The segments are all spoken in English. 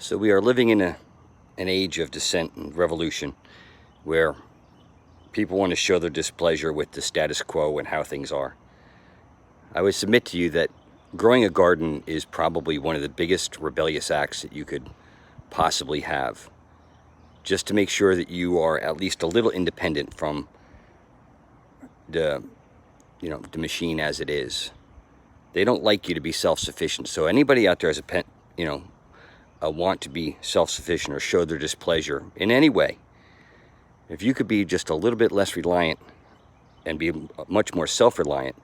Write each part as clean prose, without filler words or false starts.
So we are living in an age of dissent and revolution where people want to show their displeasure with the status quo and how things are. I would submit to you that growing a garden is probably one of the biggest rebellious acts that you could possibly have, just to make sure that you are at least a little independent from the machine as it is. They don't like you to be self-sufficient. So anybody out there has a want to be self-sufficient or show their displeasure in any way, if you could be just a little bit less reliant and be much more self-reliant,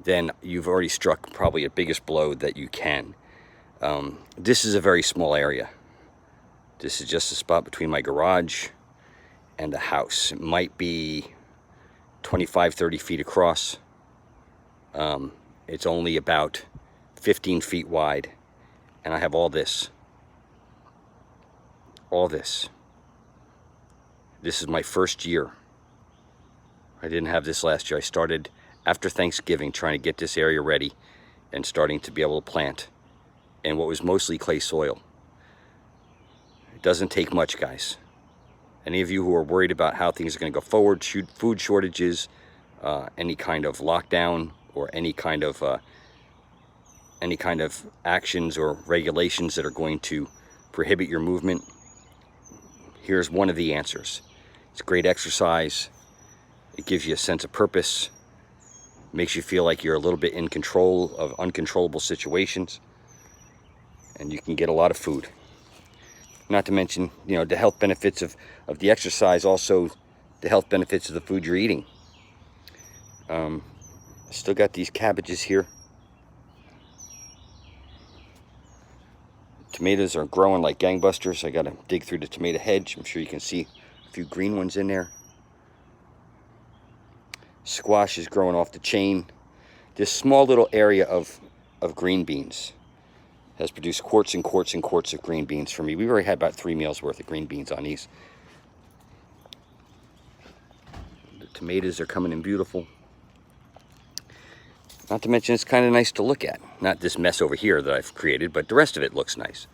then you've already struck probably the biggest blow that you can. This is a very small area. This is just a spot between my garage and the house. It might be 25-30 feet across. It's only about 15 feet wide, and I have all this. This is my first year. I didn't have this last year. I started after Thanksgiving trying to get this area ready and starting to be able to plant in what was mostly clay soil. It doesn't take much, guys. Any of you who are worried about how things are going to go forward, food shortages, any kind of lockdown, or any kind of actions or regulations that are going to prohibit your movement, here's one of the answers. It's great exercise. It gives you a sense of purpose. Makes you feel like you're a little bit in control of uncontrollable situations. And you can get a lot of food. Not to mention, the health benefits of the exercise, also the health benefits of the food you're eating. Still got these cabbages here. Tomatoes are growing like gangbusters. I gotta dig through the tomato hedge. I'm sure you can see a few green ones in there. Squash is growing off the chain. This small little area of green beans has produced quarts and quarts and quarts of green beans for me. We've already had about 3 meals worth of green beans on these. The tomatoes are coming in beautiful. Not to mention, it's kind of nice to look at. Not this mess over here that I've created, but the rest of it looks nice.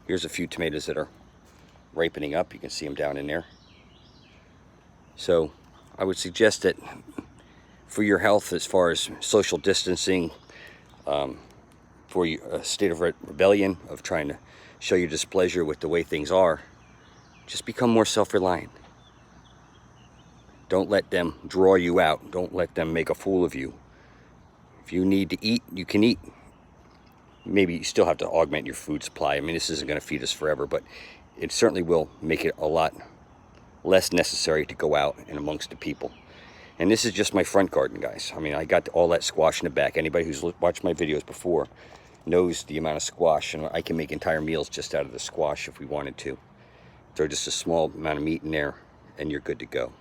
Here's a few tomatoes that are ripening up. You can see them down in there. So I would suggest that for your health, as far as social distancing, for a state of rebellion, of trying to show your displeasure with the way things are, just become more self-reliant. Don't let them draw you out. Don't let them make a fool of you. If you need to eat, you can eat. Maybe you still have to augment your food supply. I mean, this isn't going to feed us forever, but it certainly will make it a lot less necessary to go out and amongst the people. And this is just my front garden, guys. I mean, I got all that squash in the back. Anybody who's watched my videos before knows the amount of squash, and I can make entire meals just out of the squash if we wanted to. Throw just a small amount of meat in there, and you're good to go.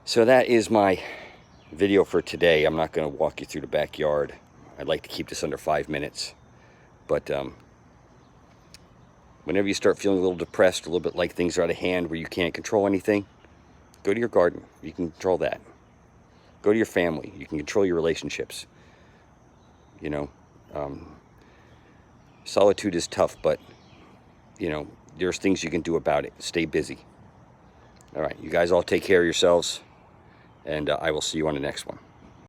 So that is my video for today. I'm not going to walk you through the backyard. I'd like to keep this under 5 minutes. But whenever you start feeling a little depressed, a little bit like things are out of hand, where you can't control anything, go to your garden. You can control that. Go to your family. You can control your relationships. Solitude is tough, but there's things you can do about it. Stay busy. All right, you guys all take care of yourselves, and I will see you on the next one.